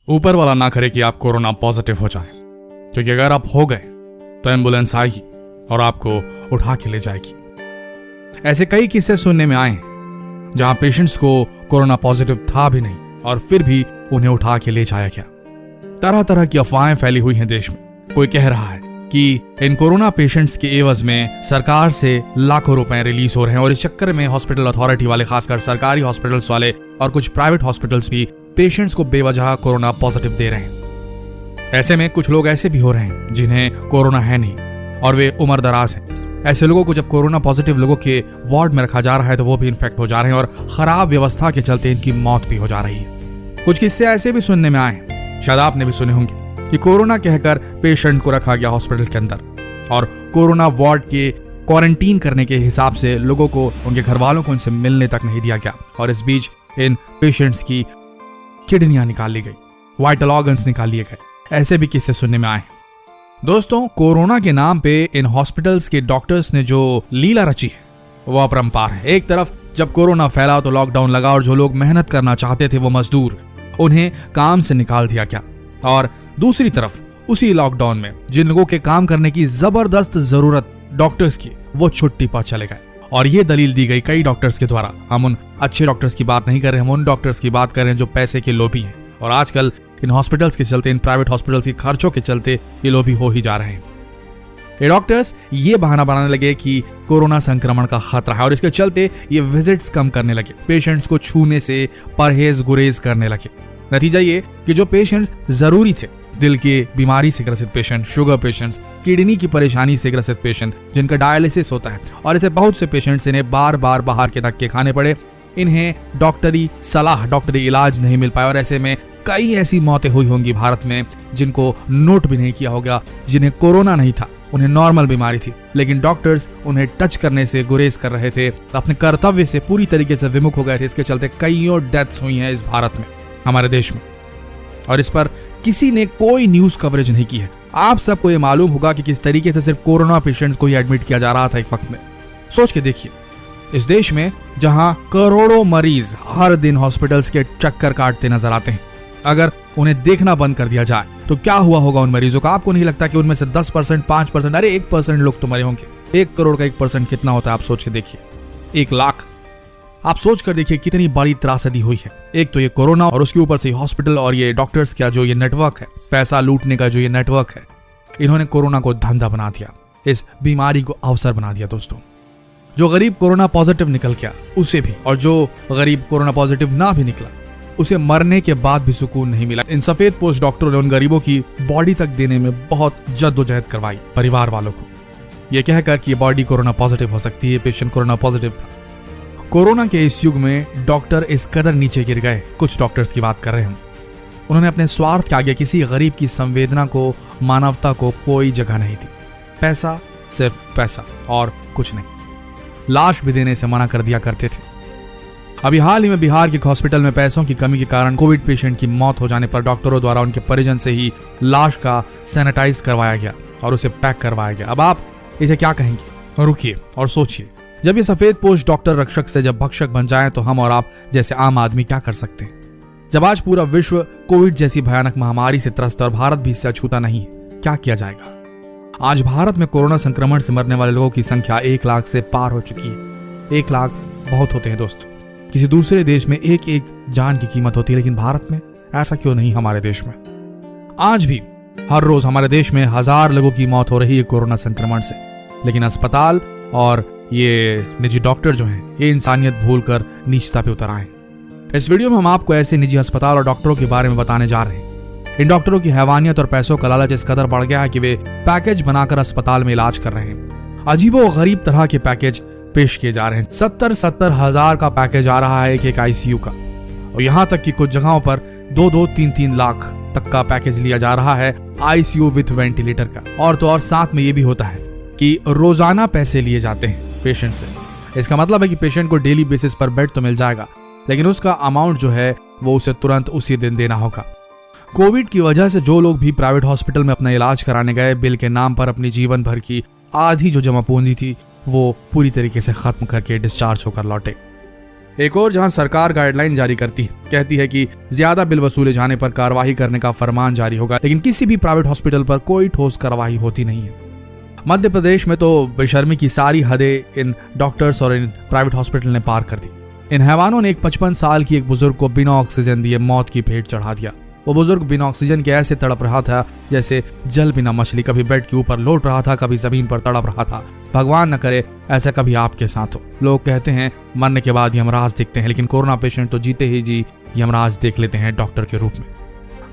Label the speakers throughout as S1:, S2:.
S1: ऊपर वाला ना करे कि आप कोरोना पॉजिटिव हो जाए, क्योंकि अगर आप हो गए तो एम्बुलेंस आएगी और आपको उठा के ले जाएगी। ऐसे कई किस्से सुनने में आए हैं जहां पेशेंट्स को कोरोना पॉजिटिव था भी नहीं और फिर भी उन्हें उठा के ले जाया गया। तरह तरह की अफवाहें फैली हुई हैं देश में। कोई कह रहा है कि इन कोरोना पेशेंट्स के एवज में सरकार से लाखों रुपए रिलीज हो रहे हैं और इस चक्कर में हॉस्पिटल अथॉरिटी वाले, खासकर सरकारी हॉस्पिटल्स वाले और कुछ प्राइवेट हॉस्पिटल्स भी पेशेंट्स को बेवजह कोरोना पॉजिटिव दे रहे हैं। ऐसे में कुछ लोग ऐसे भी हो रहे हैं जिन्हें कोरोना है नहीं और वे उम्र दराज हैं। ऐसे लोगों को जब कोरोना पॉजिटिव लोगों के वार्ड में रखा जा रहा है तो वो भी इन्फेक्ट हो जा रहे हैं और खराब व्यवस्था के चलते इनकी मौत भी हो जा रही है। कुछ किस्से ऐसे भी सुनने में आए, शायद आपने भी सुने होंगे, कि कोरोना कहकर पेशेंट को रखा गया हॉस्पिटल के अंदर और कोरोना वार्ड के क्वारंटीन करने के हिसाब से लोगों को, उनके घर वालों को उनसे मिलने तक नहीं दिया गया और इस बीच इन पेशेंट्स की किडनियां निकाल ली गई, वाइटल ऑर्गन्स निकाल लिए गए। ऐसे भी किस्से सुनने में आए। दोस्तों, कोरोना के नाम पे इन हॉस्पिटल्स के डॉक्टर्स ने जो लीला रची है वो अपरंपार है। एक तरफ जब कोरोना फैला तो लॉकडाउन लगा और जो लोग मेहनत करना चाहते थे वो मजदूर, उन्हें काम से निकाल दिया गया और दूसरी तरफ उसी लॉकडाउन में जिन लोगों के काम करने की जबरदस्त जरूरत डॉक्टर्स की, वो छुट्टी पर चले गए और ये दलील दी गई कई डॉक्टर्स के द्वारा। हम उन अच्छे डॉक्टर्स की बात नहीं कर रहे, हम उन डॉक्टर्स की बात कर रहे हैं जो पैसे के लोभी हैं और आजकल इन हॉस्पिटल्स के चलते, इन प्राइवेट हॉस्पिटल्स के खर्चों के चलते ये लोभी हो ही जा रहे हैं। ये डॉक्टर्स ये बहाना बनाने लगे कि कोरोना संक्रमण का खतरा है और इसके चलते ये विजिट्स कम करने लगे, पेशेंट्स को छूने से परहेज गुरेज करने लगे। नतीजा ये कि जो पेशेंट्स जरूरी थे, दिल की बीमारी से ग्रसित पेशेंट, शुगर पेशेंट्स, किडनी की परेशानी से ग्रसित पेशेंट जिनका डायलिसिस होता है, और ऐसे बहुत से पेशेंट्स इन्हें बार बार बाहर के धक्के खाने पड़े, इन्हें डॉक्टरी सलाह, डॉक्टरी इलाज नहीं मिल पाया और ऐसे में कई ऐसी मौतें हुई होंगी भारत में जिनको नोट भी नहीं किया होगा, जिन्हें कोरोना नहीं था, उन्हें नॉर्मल बीमारी थी, लेकिन डॉक्टर्स उन्हें टच करने से गुरेज कर रहे थे, अपने कर्तव्य से पूरी तरीके से विमुख हो गए थे। इसके चलते कईयों डेथ्स हुई हैं इस भारत में, हमारे देश में, और इस पर किसी ने कोई न्यूज कवरेज नहीं की है। आप सबको ये मालूम होगा कि किस तरीके से सिर्फ कोरोना पेशेंट्स को ही एडमिट किया जा रहा था एक वक्त में। सोच के देखिए, इस देश में जहां करोड़ों मरीज हर दिन हॉस्पिटल्स के चक्कर काटते नजर आते हैं, अगर उन्हें देखना बंद कर दिया जाए तो क्या हुआ होगा उन मरीजों का? आपको नहीं लगता कि उनमें से 10%, 5%, अरे 1% लोग तो मरे होंगे? 1 करोड़ का 1% कितना होता है? आप सोच के देखिए, 1 लाख। आप सोच कर देखिए कितनी बड़ी त्रासदी हुई है। एक तो ये कोरोना और उसके ऊपर से हॉस्पिटल और ये डॉक्टर्स का जो ये नेटवर्क है, पैसा लूटने का जो ये नेटवर्क है, इन्होंने कोरोना को धंधा बना दिया, इस बीमारी को अवसर बना दिया। दोस्तों, जो गरीब कोरोना पॉजिटिव निकल गया उसे भी, और जो गरीब कोरोना पॉजिटिव ना भी निकला उसे मरने के बाद भी सुकून नहीं मिला। इन सफेद पोश डॉक्टरों ने उन गरीबों की बॉडी तक देने में बहुत जद्दोजहद करवाई परिवार वालों को, यह कहकर कि बॉडी कोरोना पॉजिटिव हो सकती है, पेशेंट कोरोना पॉजिटिव था। कोरोना के इस युग में डॉक्टर इस कदर नीचे गिर गए, कुछ डॉक्टर्स की बात कर रहे हैं, उन्होंने अपने स्वार्थ के आगे किसी गरीब की संवेदना को, मानवता को कोई जगह नहीं दी। पैसा, सिर्फ पैसा और कुछ नहीं। लाश भी देने से मना कर दिया करते थे। अभी हाल ही में बिहार के हॉस्पिटल में पैसों की कमी के कारण कोविड पेशेंट की मौत हो जाने पर डॉक्टरों द्वारा उनके परिजन से ही लाश का सैनिटाइज करवाया गया और उसे पैक करवाया गया। अब आप इसे क्या कहेंगे? रुकिए और सोचिए, जब ये सफेद पोश डॉक्टर रक्षक से जब भक्षक बन जाएं तो हम और आप जैसे आम आदमी क्या कर सकते हैं? जब आज पूरा विश्व कोविड जैसी भयानक महामारी से त्रस्त और भारत भी इससे अछूता नहीं है, क्या किया जाएगा? आज भारत में कोरोना संक्रमण से मरने वाले लोगों की संख्या 1 लाख से पार हो चुकी है। 1 लाख बहुत होते हैं दोस्तों। किसी दूसरे देश में एक एक जान की कीमत होती है, लेकिन भारत में ऐसा क्यों नहीं? हमारे देश में आज भी हर रोज हमारे देश में 1000 लोगों की मौत हो रही है कोरोना संक्रमण से, लेकिन अस्पताल और ये निजी डॉक्टर जो हैं, ये इंसानियत भूलकर नीचता पे उतर आए। इस वीडियो में हम आपको ऐसे निजी अस्पताल और डॉक्टरों के बारे में बताने जा रहे हैं। इन डॉक्टरों की हैवानियत और पैसों का लालच इस कदर बढ़ गया है कि वे पैकेज बनाकर अस्पताल में इलाज कर रहे हैं। अजीबो गरीब तरह के पैकेज पेश किए जा रहे हैं। 70 हजार का पैकेज आ रहा है एक आईसीयू का, और यहाँ तक कि कुछ जगहों पर 2-2, 3-3 लाख तक का पैकेज लिया जा रहा है आईसीयू विथ वेंटिलेटर का। और तो और साथ में ये भी होता है कि रोजाना पैसे लिए जाते हैं पेशेंट से। इसका मतलब है कि पेशेंट को डेली बेसिस पर बेड तो मिल जाएगा, लेकिन उसका अमाउंट जो है वो उसे तुरंत उसी दिन देना होगा। कोविड की वजह से जो लोग भी प्राइवेट हॉस्पिटल में अपना इलाज कराने गए, बिल के नाम पर अपनी जीवन भर की आधी जो जमा पूंजी थी वो पूरी तरीके से खत्म करके डिस्चार्ज होकर लौटे। एक और जहां सरकार गाइडलाइन जारी करती है, कहती है कि ज्यादा बिल वसूले जाने पर कार्रवाई करने का फरमान जारी होगा, लेकिन किसी भी प्राइवेट हॉस्पिटल पर कोई ठोस कार्रवाई होती नहीं है। मध्य प्रदेश में तो बेशर्मी की सारी हदें इन डॉक्टर्स और इन प्राइवेट हॉस्पिटल ने पार कर दी। इन हैवानों ने एक 55 साल की एक बुजुर्ग को बिना ऑक्सीजन दिए मौत की भेंट चढ़ा दिया। वो बुजुर्ग बिना ऑक्सीजन के ऐसे तड़प रहा था जैसे जल बिना मछली, कभी बेड के ऊपर लौट रहा था, कभी जमीन पर तड़प रहा था। भगवान न करे ऐसा कभी आपके साथ हो। लोग कहते हैं मरने के बाद यमराज दिखते हैं, लेकिन कोरोना पेशेंट तो जीते ही जी यमराज देख लेते हैं डॉक्टर के रूप में।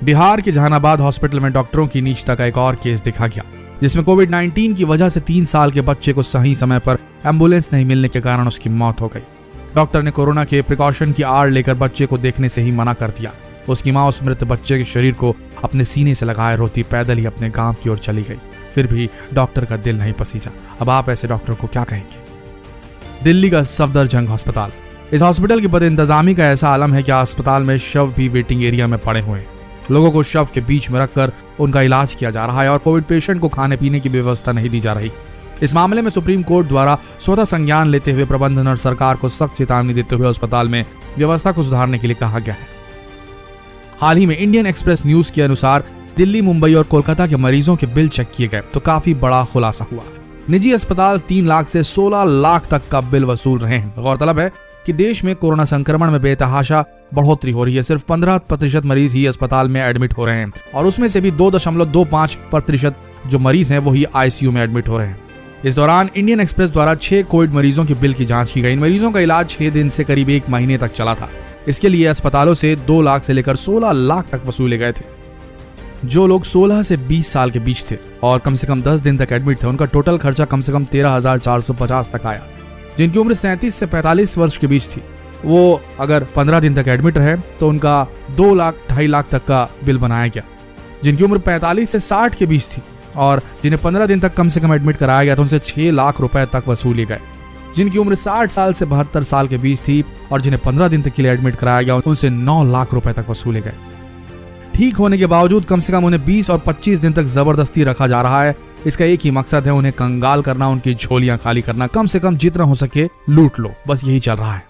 S1: बिहार के जहानाबाद हॉस्पिटल में डॉक्टरों की नीचता का एक और केस देखा गया, जिसमें कोविड-19 की वजह से 3 साल के बच्चे को सही समय पर एम्बुलेंस नहीं मिलने के कारण उसकी मौत हो गई। डॉक्टर ने कोरोना के प्रिकॉशन की आड़ लेकर बच्चे को देखने से ही मना कर दिया। उसकी मां उस मृत बच्चे के शरीर को अपने सीने से लगाए रोती पैदल ही अपने गांव की ओर चली गई। फिर भी डॉक्टर का दिल नहीं पसीजा। अब आप ऐसे डॉक्टर को क्या कहेंगे? दिल्ली का सफदरजंग अस्पताल, इस हॉस्पिटल की बदइंतजामी का ऐसा आलम है कि अस्पताल में शव भी वेटिंग एरिया में पड़े हुए हैं। लोगों को शव के बीच में रखकर उनका इलाज किया जा रहा है और कोविड पेशेंट को खाने पीने की व्यवस्था नहीं दी जा रही। इस मामले में सुप्रीम कोर्ट द्वारा स्वतः संज्ञान लेते हुए प्रबंधन और सरकार को सख्त चेतावनी देते हुए अस्पताल में व्यवस्था को सुधारने के लिए कहा गया है। हाल ही में इंडियन एक्सप्रेस न्यूज के अनुसार दिल्ली, मुंबई और कोलकाता के मरीजों के बिल चेक किए गए तो काफी बड़ा खुलासा हुआ। निजी अस्पताल 3 लाख से 16 लाख तक का बिल वसूल रहे हैं। गौरतलब है कि देश में कोरोना संक्रमण में बेतहाशा बढ़ोतरी हो रही है। सिर्फ 15% मरीज ही अस्पताल में एडमिट हो रहे हैं और उसमें से भी 2.25% जो मरीज हैं वो ही आईसीयू में एडमिट हो रहे हैं। इस दौरान इंडियन एक्सप्रेस द्वारा 6 कोविड मरीजों के बिल की जांच की गई। इन मरीजों का इलाज 6 दिन से करीब 1 महीने तक चला था। इसके लिए अस्पतालों से 2 लाख से लेकर 16 लाख तक वसूले गए थे। जो लोग 16 से 20 साल के बीच थे और कम से कम 10 दिन तक एडमिट थे, उनका टोटल खर्चा कम से कम 13,450 तक आया। जिनकी उम्र 37 से 45 वर्ष के बीच थी, वो अगर 15 दिन तक एडमिट रहे तो उनका 2 लाख 2.5 लाख तक का बिल बनाया गया। जिनकी उम्र 45 से 60 के बीच थी और जिन्हें 15 दिन तक कम से कम एडमिट कराया गया तो उनसे 6 लाख रुपए तक वसूले गए। जिनकी उम्र 60 साल से 72 साल के बीच थी और जिन्हें 15 दिन तक के लिए एडमिट कराया गया उनसे 9 लाख रुपए तक वसूले गए। ठीक होने के बावजूद कम से कम उन्हें 20 और 25 दिन तक जबरदस्ती रखा जा रहा है। इसका एक ही मकसद है, उन्हें कंगाल करना, उनकी झोलियां खाली करना, कम से कम जितना हो सके लूट लो। बस यही चल रहा है।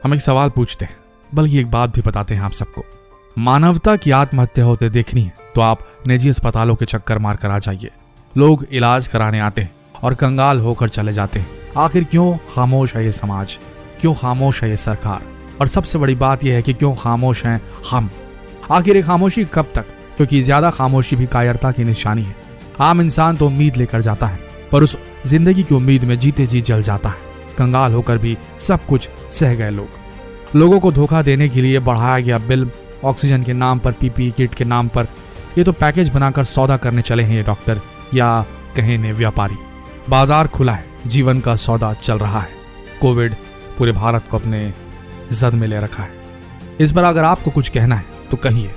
S1: हम एक सवाल पूछते हैं, बल्कि एक बात भी बताते हैं आप सबको। मानवता की आत्महत्या होते देखनी है तो आप निजी अस्पतालों के चक्कर मार कर आ जाइए। लोग इलाज कराने आते हैं और कंगाल होकर चले जाते हैं। आखिर क्यों खामोश है ये समाज? क्यों खामोश है ये सरकार? और सबसे बड़ी बात यह है कि क्यों खामोश हैं हम? आखिर ये खामोशी कब तक? क्योंकि ज्यादा खामोशी भी कायरता की निशानी है। आम इंसान तो उम्मीद लेकर जाता है, पर उस जिंदगी की उम्मीद में जीते जी जल जाता है। कंगाल होकर भी सब कुछ सह गए लोग। लोगों को धोखा देने के लिए बढ़ाया गया बिल, ऑक्सीजन के नाम पर, पीपीई किट के नाम पर। ये तो पैकेज बनाकर सौदा करने चले हैं ये डॉक्टर, या कहें ने व्यापारी। बाजार खुला है, जीवन का सौदा चल रहा है। कोविड पूरे भारत को अपने जद में ले रखा है। इस पर अगर आपको कुछ कहना है तो कहिए,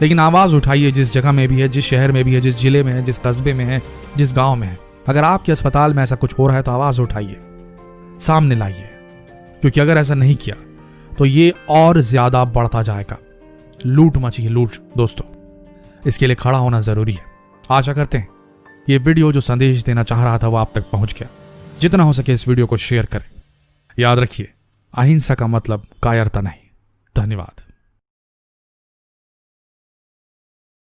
S1: लेकिन आवाज उठाइए। जिस जगह में भी है, जिस शहर में भी है, जिस जिले में है, जिस कस्बे में है, जिस गांव में है, अगर आपके अस्पताल में ऐसा कुछ हो रहा है तो आवाज उठाइए, सामने लाइए। क्योंकि अगर ऐसा नहीं किया तो ये और ज्यादा बढ़ता जाएगा। लूट मची है, लूट दोस्तों। इसके लिए खड़ा होना जरूरी है। आशा करते हैं ये वीडियो जो संदेश देना चाह रहा था वो आप तक पहुंच गया। जितना हो सके इस वीडियो को शेयर करें। याद रखिए, अहिंसा का मतलब कायरता नहीं। धन्यवाद।